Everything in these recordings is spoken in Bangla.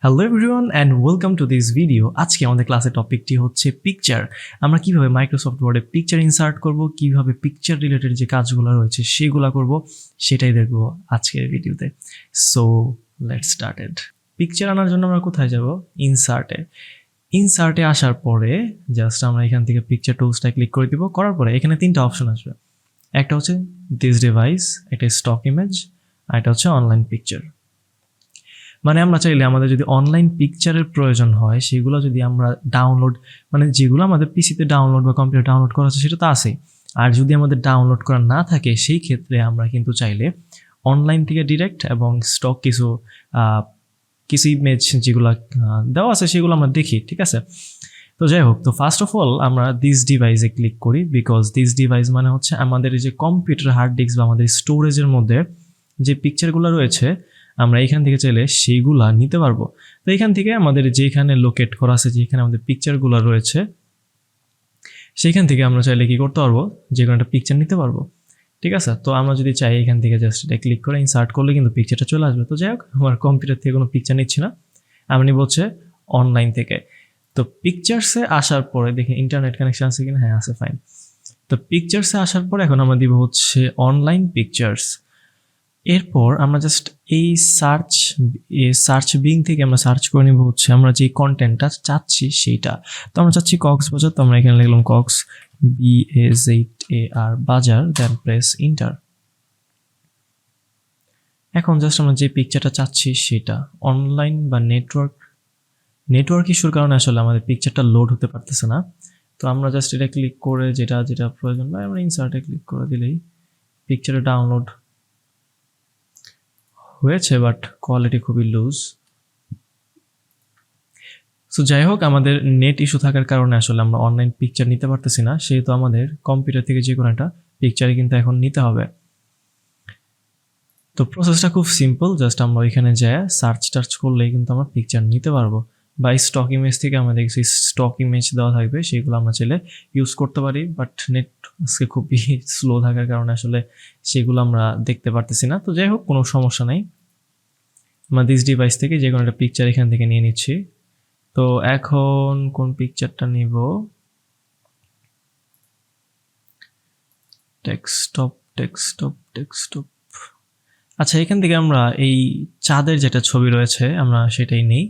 Hello everyone and welcome to this video. আজকে আমাদের ক্লাসের টপিকটি হচ্ছে পিকচার। আমরা কিভাবে মাইক্রোসফট ওয়ার্ডে পিকচার ইনসার্ট করব, কিভাবে পিকচার রিলেটেড যে কাজগুলো রয়েছে সেগুলো করব, সেটাই দেখব আজকের ভিডিওতে। So let's started. পিকচার আনার জন্য আমরা কোথায় যাব? ইনসার্টে আসার পরে জাস্ট আমরা এখান থেকে পিকচার টুলসটা ক্লিক করে দিব। করার পরে এখানে তিনটা অপশন আসবে। একটা হচ্ছে দিস ডিভাইস, একটা স্টক ইমেজ, আর এটা হচ্ছে অনলাইন পিকচার। মানে আমরা চাইলে আমাদের যদি অনলাইন পিকচারের প্রয়োজন হয় সেগুলো যদি আমরা ডাউনলোড, মানে যেগুলো আমাদের পিসিতে ডাউনলোড বা কম্পিউটার ডাউনলোড করা আছে সেটা তো আছেই। আর যদি আমাদের ডাউনলোড করা না থাকে সেই ক্ষেত্রে আমরা কিন্তু চাইলে অনলাইন থেকে ডিরেক্ট এবং স্টক কিছু ইমেজ যেগুলো দেওয়া আছে সেগুলো আমরা দেখি, ঠিক আছে? তো যাই হোক, তো ফার্স্ট অফ অল আমরা দিস ডিভাইসে ক্লিক করি, বিকজ দিস ডিভাইস মানে হচ্ছে আমাদের এই যে কম্পিউটার হার্ড ডিস্ক বা আমাদের স্টোরেজের মধ্যে যে পিকচারগুলো রয়েছে আমরা এখান থেকে চাইলে সেইগুলা নিতে পারবো। তো এখান থেকে আমাদের যেখানে লোকেট করা আছে, যেখানে আমাদের পিকচারগুলো রয়েছে সেইখান থেকে আমরা চাইলে কি করতে পারবো, যে কোনো একটা পিকচার নিতে পারবো, ঠিক আছে? তো আমরা যদি চাই এখান থেকে জাস্ট এটা ক্লিক করে ইনসার্ট করলে কিন্তু পিকচারটা চলে আসবে। তো যাই হোক, আমার কম্পিউটার থেকে কোনো পিকচার নিচ্ছি না, আমি নিব হচ্ছে অনলাইন থেকে। তো পিকচার্সে আসার পরে দেখি ইন্টারনেট কানেকশন আছে কিনা, হ্যাঁ আছে, ফাইন। তো পিকচার্সে আসার পরে এখন আমরা দিব হচ্ছে অনলাইন পিকচার্স। এরপর আমরা জাস্ট এই সার্চ বিং থেকে আমরা সার্চ করে নিব হচ্ছে আমরা যে কন্টেন্টটা চাচ্ছি সেইটা। তো আমরা চাচ্ছি কক্সবাজার, তো আমরা এখানে লিখলাম কক্স, BAZAR বাজার, দেন প্রেস ইন্টার। এখন জাস্ট আমরা যে পিকচারটা চাচ্ছি সেটা অনলাইন বা নেটওয়ার্ক ইস্যুর কারণে আসলে আমাদের পিকচারটা লোড হতে পারতেছে না। তো আমরা জাস্ট এটা ক্লিক করে যেটা প্রয়োজন হয় আমরা ইনসার্টে ক্লিক করে দিলেই পিকচারে ডাউনলোড হয়েছে, বাট কোয়ালিটি খুবই লুজ। সো যাই হোক, আমাদের নেট ইস্যু থাকার কারণে আসলে আমরা অনলাইন পিকচার নিতে পারতেছি না, সেহেতু আমাদের কম্পিউটার থেকে যে কোনো একটা পিকচারই কিন্তু এখন নিতে হবে। তো প্রসেসটা খুব সিম্পল, জাস্ট আমরা ওইখানে যাই সার্চ করলেই কিন্তু আমরা পিকচার নিতে পারবো। বা স্টক ইমেজ থেকে আমাদের কিছু স্টক ইমেজ দেওয়া থাকবে, সেগুলো আমরা চাইলে ইউজ করতে পারি, বাট নেট আজকে খুবই স্লো থাকার কারণে আসলে সেগুলো আমরা দেখতে পারতেছি না। তো যাই হোক, কোনো সমস্যা নাই, আমরা দিস ডিভাইস থেকে যে কোনো একটা পিকচার এখান থেকে নিয়ে নিচ্ছি। তো এখন কোন পিকচারটা নিব? ডেস্কটপ। আচ্ছা, এখান থেকে আমরা এই চাঁদের যেটা ছবি রয়েছে আমরা সেটাই নেই।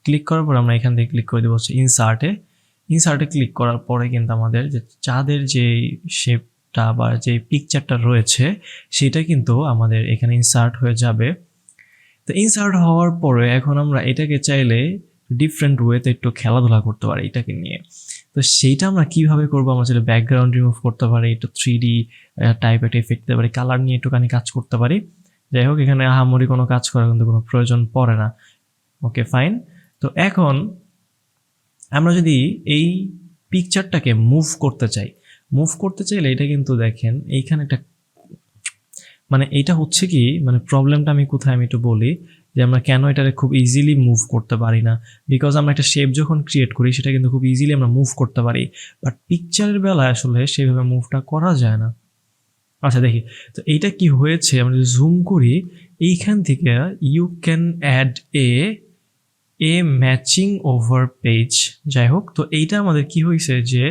ক্লিক করার পর আমরা এখান থেকে ক্লিক করে দেবো হচ্ছে ইনসার্টে ক্লিক করার পরে কিন্তু আমাদের যে চাঁদের যে শেপটা বা যে পিকচারটা রয়েছে সেটা কিন্তু আমাদের এখানে ইনসার্ট হয়ে যাবে। তো ইনসার্ট হওয়ার পরে এখন আমরা এটাকে চাইলে ডিফারেন্ট ওয়েতে একটু খেলাধুলা করতে পারি এটাকে নিয়ে। তো সেইটা আমরা কিভাবে করবো? আমরা চাইলে ব্যাকগ্রাউন্ড রিমুভ করতে পারি, একটু 3D টাইপ একটা এফেক্ট দিতে পারি, কালার নিয়ে একটুখানি কাজ করতে পারি। যাই হোক, এখানে আহামরি কোনো কাজ করার কিন্তু কোনো প্রয়োজন পড়ে না। ওকে, ফাইন। তো এখন আমরা যদি এই পিকচারটাকে মুভ করতে চাইলে এটা কিন্তু দেখেন এইখানে একটা, মানে এইটা হচ্ছে কি, মানে প্রবলেমটা আমি কোথায় আমি একটু বলি যে আমরা কেন এটাকে খুব ইজিলি মুভ করতে পারি না। বিকজ আমরা একটা শেপ যখন ক্রিয়েট করি সেটা কিন্তু খুব ইজিলি আমরা মুভ করতে পারি, বাট পিকচারের বেলায় আসলে সেভাবে মুভটা করা যায় না। আচ্ছা দেখি, তো এইটা কি হয়েছে, আমরা যদি জুম করি এইখান থেকে you can add a matching over page. যাই হোক, তো এইটা আমাদের কি হয়েছে যে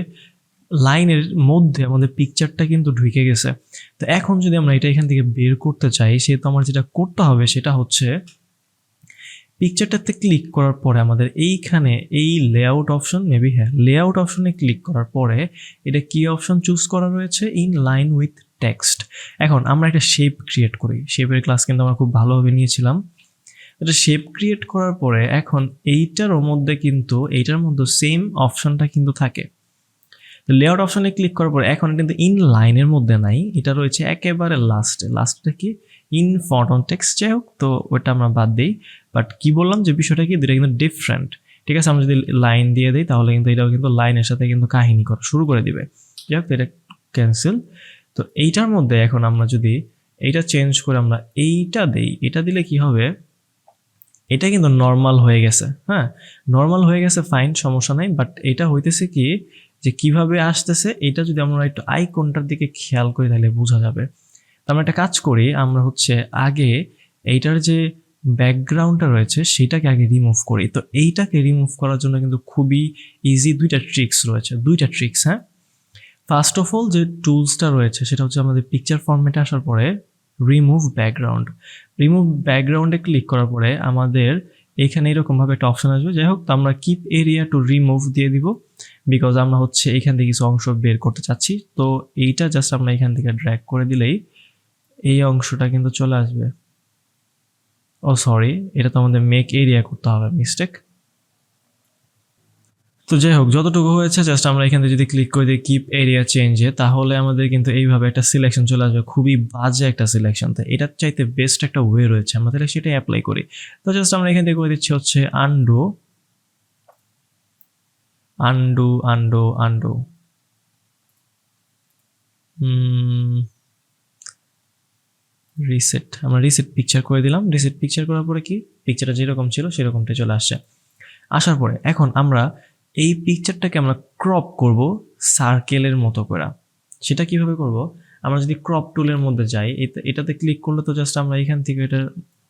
লাইনের মধ্যে আমাদের পিকচারটা কিন্তু ঢুকে গেছে। তো এখন যদি আমরা এটা এখান থেকে বের করতে চাই, সেহেতু আমার যেটা করতে হবে সেটা হচ্ছে পিকচারটাতে ক্লিক করার পরে আমাদের এইখানে এই লেআউট অপশন, লেআউট অপশনে ক্লিক করার পরে এটা কি অপশন চুজ করা রয়েছে? In line with text. এখন আমরা একটা শেপ ক্রিয়েট করি, শেপের ক্লাস কিন্তু আমরা খুব ভালোভাবে নিয়েছিলাম। এটা শেপ ক্রিয়েট করার পরে এখন এইটার মধ্যে সেম অপশনটা কিন্তু থাকে। লেআউট অপশনে ক্লিক করার পর এখন কিন্তু ইন লাইনের মধ্যে নাই, এটা রয়েছে একেবারে লাস্টে কি ইন ফন্ট অন টেক্সট। যাই হোক, তো ওটা আমরা বাদ দিই। বাট কি বললাম যে বিষয়টা কি, দুটা কিন্তু ডিফারেন্ট, ঠিক আছে? আমরা যদি লাইন দিয়ে দিই তাহলে কিন্তু এটাও কিন্তু লাইনের সাথে কিন্তু কাহিনী করা শুরু করে দিবে। যাই হোক, তো এটা ক্যান্সেল। তো এইটার মধ্যে এখন আমরা যদি এইটা চেঞ্জ করে আমরা এইটা দেই, এটা দিলে কি হবে, এটা কিন্তু নর্মাল হয়ে গেছে। হ্যাঁ, নর্মাল হয়ে গেছে, ফাইন, সমস্যা নাই। বাট এটা হইতেছে কি যে কিভাবে আসতেছে, এটা যদি আমরা একটু আইকনটার দিকে খেয়াল করি তাহলে বোঝা যাবে। তো আমরা একটা কাজ করি, আমরা হচ্ছে আগে এইটার যে ব্যাকগ্রাউন্ডটা রয়েছে সেটাকে আগে রিমুভ করি। তো এইটাকে রিমুভ করার জন্য কিন্তু খুবই ইজি দুইটা ট্রিক্স রয়েছে, হ্যাঁ। ফার্স্ট অফ অল যে টুলসটা রয়েছে সেটা হচ্ছে আমাদের পিকচার ফরম্যাটে আসার পরে রিমুভ ব্যাকগ্রাউন্ডে ক্লিক করার পরে আমাদের এখানে এরকমভাবে একটা অপশন আসবে। যাই হোক, তো আমরা কিপ এরিয়া টু রিমুভ দিয়ে দিব, বিকজ আমরা হচ্ছে এখান থেকে কিছু অংশ বের করতে চাচ্ছি। তো এইটা জাস্ট আমরা এখান থেকে ড্র্যাগ করে দিলেই এই অংশটা কিন্তু চলে আসবে। ও সরি, এটা তো আমাদের মেক এরিয়া করতে হবে, মিস্টেক। তো যাই হোক, যতটুকু হয়েছে জাস্ট আমরা এখান থেকে যদি ক্লিক করে দিই কিপ এরিয়া চেঞ্জে, তাহলে আমাদের কিন্তু এইভাবে একটা সিলেকশন চলে আসবে, খুবই বাজে একটা সিলেকশন। তো এটার চাইতে বেস্ট একটা ওয়ে রয়েছে, আমরা তাহলে সেটাই অ্যাপ্লাই করি। তো জাস্ট আমরা এখান থেকে করে দিচ্ছি হচ্ছে undo undo undo undo reset, আমরা রিসেট পিকচার করে দিলাম। রিসেট পিকচার করার পরে কি পিকচারটা যেরকম ছিল সেরকমটাই চলে আসছে। আসার পরে এখন আমরা এই পিকচারটাকে আমরা ক্রপ করব সার্কেলের মতো করে। সেটা কিভাবে করব? আমরা যদি ক্রপ টুলের মধ্যে যাই, এটাতে ক্লিক করলে তো জাস্ট আমরা এখান থেকে এটা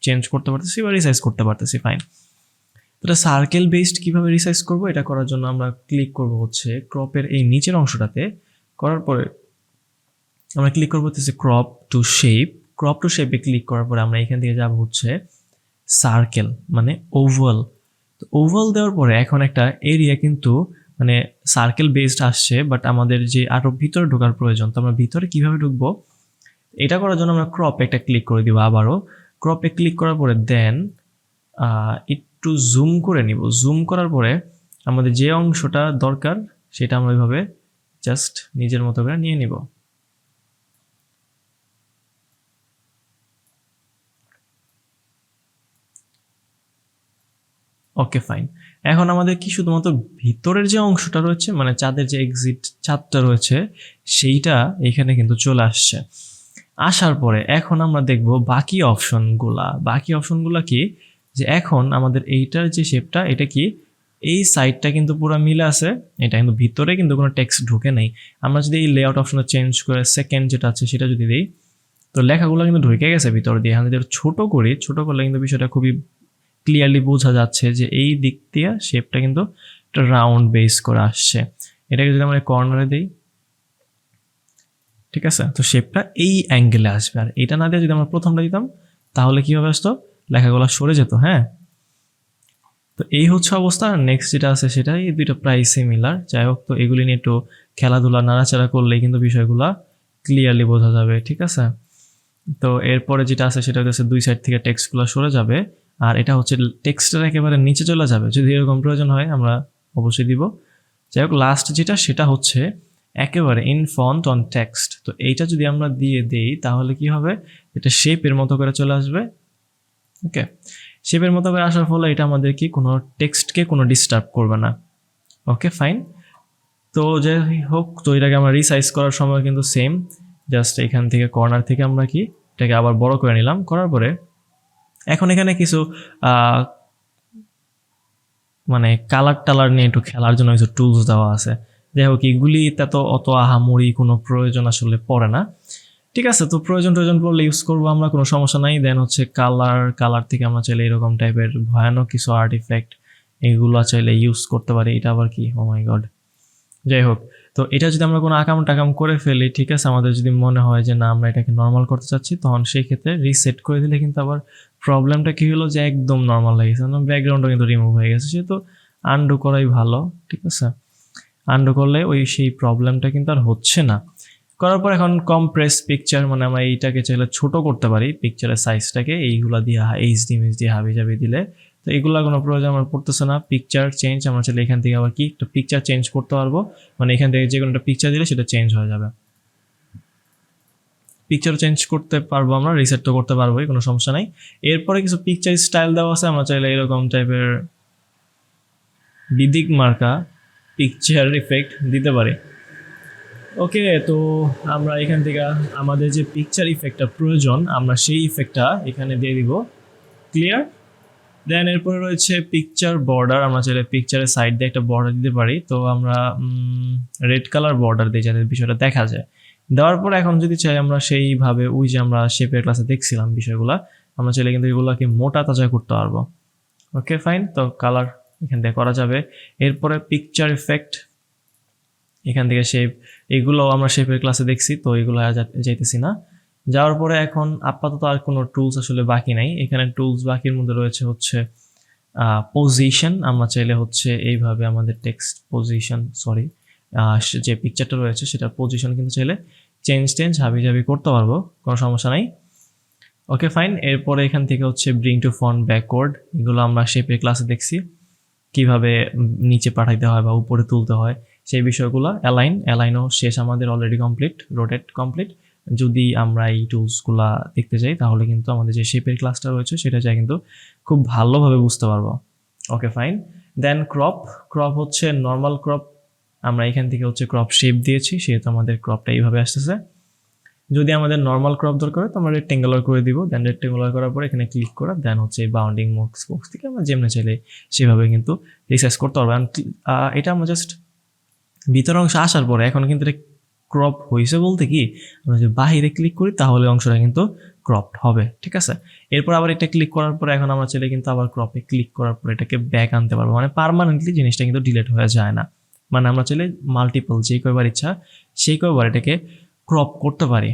চেঞ্জ করতে পারতেছি বা রিসাইজ করতে পারতেছি, ফাইন। তো এটা সার্কেল বেসড কিভাবে রিসাইজ করব, এটা করার জন্য আমরা ক্লিক করব হচ্ছে ক্রপের এই নিচের অংশটাতে। করার পরে আমরা ক্লিক করবো হচ্ছে ক্রপ টু শেপে ক্লিক করার পরে আমরা এখান থেকে যাব হচ্ছে সার্কেল মানে ওভাল। তো ওভাল দেওয়ার পরে এখন একটা এরিয়া কিন্তু মানে সার্কেল বেসড আসছে, বাট আমাদের যে আরো ভিতরে ঢোকার প্রয়োজন। তো আমরা ভিতরে কিভাবে ঢুকবো, এটা করার জন্য আমরা ক্রপে একটা ক্লিক করে দিব। আবারও ক্রপে ক্লিক করার পরে দেন একটু জুম করে নিব। জুম করার পরে আমাদের যে অংশটা দরকার সেটা আমরা ওইভাবে জাস্ট নিজের মতো করে নিয়ে নিব। ওকে, ফাইন। এখন আমাদের কি শুধুমাত্র ভিতরের যে অংশটা রয়েছে মানে চাঁদের যে এক্সিট ছাদটা রয়েছে সেইটা এখানে কিন্তু চলে আসছে। আসার পরে এখন আমরা দেখব বাকি অপশনগুলা কি, যে এখন আমাদের এইটার যে শেপটা এটা কি এই সাইডটা কিন্তু পুরো মিলে আছে, এটা কিন্তু ভিতরে কিন্তু কোনো টেক্সট ঢুকে নেই। আমরা যদি এই লেআউট অপশনে চেঞ্জ করে সেকেন্ড যেটা আছে সেটা যদি দিই, তো লেখাগুলো কিন্তু ঢুকে গেছে ভিতর দিয়ে। এখন যদি ছোট করলে কিন্তু বিষয়টা খুবই ক্লিয়ারলি বোঝা যাচ্ছে যে এই দিক দিয়ে শেপটা কিন্তু একটা রাউন্ড বেস করে আসছে। এটাকে যদি আমরা কর্নারে দিই, ঠিক আছে, তো শেপটা এই অ্যাঙ্গেলে আসবে। আর এটা না দিয়ে যদি আমরা প্রথমটা দিতাম তাহলে কীভাবে আসতো, লেখাগুলো সরে যেত। হ্যাঁ, তো এই হচ্ছে অবস্থা। নেক্সট যেটা আছে সেটা এই দুইটা প্রায় সিমিলার। যাই হোক, তো এগুলি নিয়ে একটু খেলাধুলা নাড়াচাড়া করলেই কিন্তু বিষয়গুলো ক্লিয়ারলি বোঝা যাবে, ঠিক আছে। তো এরপরে যেটা আছে সেটা হচ্ছে দুই সাইড থেকে টেক্সটগুলো সরে যাবে, আর এটা হচ্ছে টেক্সটের একেবারে নিচে চলে যাবে। যদি এরকম প্রয়োজন হয় আমরা অবশ্যই দিব। যাই হোক, লাস্ট যেটা সেটা হচ্ছে একেবারে ইন ফন্ট অন টেক্সট। তো এইটা যদি আমরা দিয়ে দেই তাহলে কি হবে, এটা শেপের মতো করে চলে আসবে। ওকে, শেপের মতো করে আসার ফলে এটা আমাদের কি কোনো টেক্সটকে কোনো ডিস্টার্ব করবে না। ওকে, ফাইন। তো যাই হোক, তো এটাকে আমরা রিসাইজ করার সময় কিন্তু সেম, জাস্ট এখান থেকে কর্নার থেকে আমরা কি এটাকে আবার বড় করে নিলাম। করার পরে এখন এখানে কিছু মানে কালার নিয়ে একটু খেলার জন্য কিছু টুলস দেওয়া আছে। যাই হোক, এগুলিতে তো অত আহামরি কোনো প্রয়োজন আসলে পড়ে না, ঠিক আছে। তো প্রয়োজন পড়লে ইউজ করবো আমরা, কোনো সমস্যা নাই। দেন হচ্ছে কালার থেকে আমরা চাইলে এরকম টাইপের ভয়ানক কিছু আর্টিফ্যাক্ট এগুলো চাইলে ইউজ করতে পারি। এটা আবার কি, ও মাই গড। যাই হোক, তো এটা যদি আমরা কোনো আকাম টাকাম করে ফেলি, ঠিক আছে, আমাদের যদি মনে হয় যে না আমরা এটাকে নর্মাল করতে চাচ্ছি, তখন সেই ক্ষেত্রে রিসেট করে দিলে কিন্তু আবার প্রবলেমটা কি হলো যে একদম নর্মাল হয়ে গেছে, ব্যাকগ্রাউন্ডও কিন্তু রিমুভ হয়ে গেছে। সে তো আনডু করাই ভালো, ঠিক আছে। আনডু করলে সেই প্রবলেমটা কিন্তু আর হচ্ছে না। করার পর এখন কমপ্রেস পিকচার, মানে আমরা এইটাকে চাইলে ছোট করতে পারি পিকচারের সাইজটাকে, এইগুলা দিয়ে এইচডি ইমেজ দিয়ে হাবি জাবি দিলে। তো এগুলো কোনো প্রয়োজন আমার পড়তেছে না। পিকচার চেঞ্জ আমরা চাইলে এখান থেকে আবার কি একটা পিকচার চেঞ্জ করতে পারবো, মানে এখান থেকে যে কোনো একটা পিকচার দিলে সেটা চেঞ্জ হয়ে যাবে। পিকচার চেঞ্জ করতে পারবো আমরা, রিসেট তো করতে পারবোই, কোনো সমস্যা নাই। এরপরে কিছু পিকচার স্টাইল দেওয়া আছে, আমরা চাইলে এরকম টাইপের দিদিক মার্কা পিকচার ইফেক্ট দিতে পারি। ওকে, তো আমরা এখান থেকে আমাদের যে পিকচার ইফেক্টটা প্রয়োজন আমরা সেই ইফেক্টটা এখানে দিয়ে দিব। ক্লিয়ার? দেন এরপরে রয়েছে পিকচার বর্ডার, আমরা চাইলে পিকচারের সাইড দিয়ে একটা বর্ডার দিতে পারি। তো আমরা রেড কালার বর্ডার দিই যাতে বিষয়টা দেখা যায়। দেওয়ার পর এখন যদি চাই আমরা সেইভাবে ওই যে আমরা শেপের ক্লাসে দেখছিলাম বিষয়গুলো, আমরা চাইলে কিন্তু এগুলোকে মোটা তাজা করতে পারবো। ওকে ফাইন, তো কালার এখান থেকে করা যাবে। এরপরে পিকচার ইফেক্ট, এখান থেকে শেপ, এগুলো আমরা শেপের ক্লাসে দেখছি, তো এগুলো যাইতেছি না। যাওয়ার পরে এখন আপাতত আর কোনো টুলস আসলে বাকি নাই। এখানে টুলস বাকির মধ্যে রয়েছে হচ্ছে পজিশন। আমরা চাইলে হচ্ছে এইভাবে আমাদের টেক্সট পজিশন, যে পিকচারটা রয়েছে সেটার পজিশন কিন্তু চাইলে চেঞ্জ হাবি করতে পারবো, কোনো সমস্যা নাই। ওকে ফাইন, এরপরে এখান থেকে হচ্ছে ব্রিং টু ফ্রন্ট ব্যাকওয়ার্ড, এগুলো আমরা শেপের ক্লাসে দেখছি কিভাবে নিচে পাঠাইতে হয় বা উপরে তুলতে হয় সেই বিষয়গুলো। অ্যালাইনও শেষ আমাদের অলরেডি কমপ্লিট, রোটেট কমপ্লিট। যদি আমরা এই টুলসগুলা দেখতে যাই তাহলে কিন্তু আমাদের যে শেপের ক্লাসটা রয়েছে সেটা চাই কিন্তু খুব ভালোভাবে বুঝতে পারবো। ওকে ফাইন, দেন ক্রপ হচ্ছে নর্মাল ক্রপ। আমরা এখান থেকে হচ্ছে ক্রপ শেপ দিয়েছি, সেহেতু আমাদের ক্রপটা এইভাবে আসতেছে। যদি আমাদের নর্মাল ক্রপ দরকার হয় তো আমরা রেক্টেঙ্গুলার করে দিব। দেন রেক্টেঙ্গুলার করার পর এখানে ক্লিক করা, দেন হচ্ছে বাউন্ডিং বক্স থেকে আমরা যেমনি চাইলে সেভাবে কিন্তু রিসাইজ করতে পারবো। এটা আমরা জাস্ট ভিতর অংশ আসার পরে এখন কিন্তু এটা ক্রপ হয়েছে বলতে কি, আমরা যদি বাহিরে ক্লিক করি তাহলে অংশটা কিন্তু ক্রপড হবে, ঠিক আছে। এরপর আবার এটা ক্লিক করার পরে এখন আমরা চাইলে কিন্তু আবার ক্রপে ক্লিক করার পরে এটাকে ব্যাক আনতে পারবো, মানে পার্মানেন্টলি জিনিসটা কিন্তু ডিলিট হয়ে যায় না। মানে আমরা চাইলে মাল্টিপল যে কয়বার ইচ্ছা সেই কয়বার এটাকে ক্রপ করতে পারি।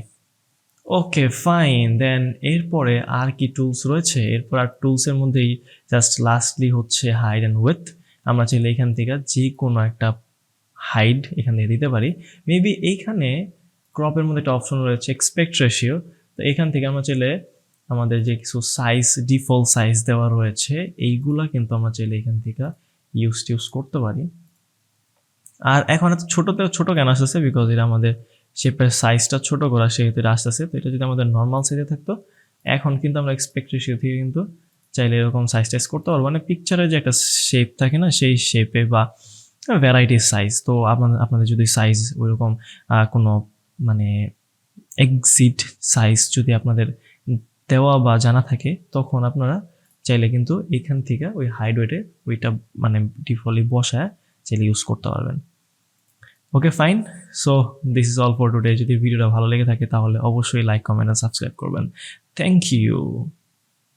ওকে ফাইন, দেন এরপরে আর কি টুলস রয়েছে? এরপর আর টুলসের মধ্যেই জাস্ট লাস্টলি হচ্ছে হাইড অ্যান্ড উইথ। আমরা চাইলে এখান থেকে যে কোনো একটা হাইড এখান থেকে দিতে পারি। মেবি এইখানে ক্রপের মধ্যে একটা অপশন রয়েছে এক্সপেক্ট রেশিও, তো এখান থেকে আমরা চাইলে আমাদের যে কিছু সাইজ, ডিফল্ট সাইজ দেওয়া রয়েছে এইগুলা কিন্তু আমরা চাইলে এখান থেকে ইউজ করতে পারি। আর এখন এত ছোট কেন আসতেছে? বিকজ এটা আমাদের শেপের সাইজটা ছোট করা, সেহেতু এটা আসতেছে। তো এটা যদি আমাদের নর্মাল সাইজে থাকতো, এখন কিন্তু আমরা এক্সপেক্ট রেশিও থেকে কিন্তু চাইলে এরকম সাইজ টাইজ করতে পারবো। মানে পিকচারের যে একটা শেপ থাকে না, সেই শেপে বা ভ্যারাইটির সাইজ। তো আপনাদের যদি সাইজ ওইরকম কোনো মানে এক্সিট সাইজ যদি আপনাদের দেওয়া বা জানা থাকে, তখন আপনারা চাইলে কিন্তু এখান থেকে ওই হাইড ওয়েটে ওইটা মানে ডিফল্টলি বসায় চাইলে ইউজ করতে পারবেন। Okay fine, so this is all for today. যদি ভিডিওটা ভালো লেগে থাকে তাহলে অবশ্যই লাইক, কমেন্ট আর সাবস্ক্রাইব করবেন। Thank you.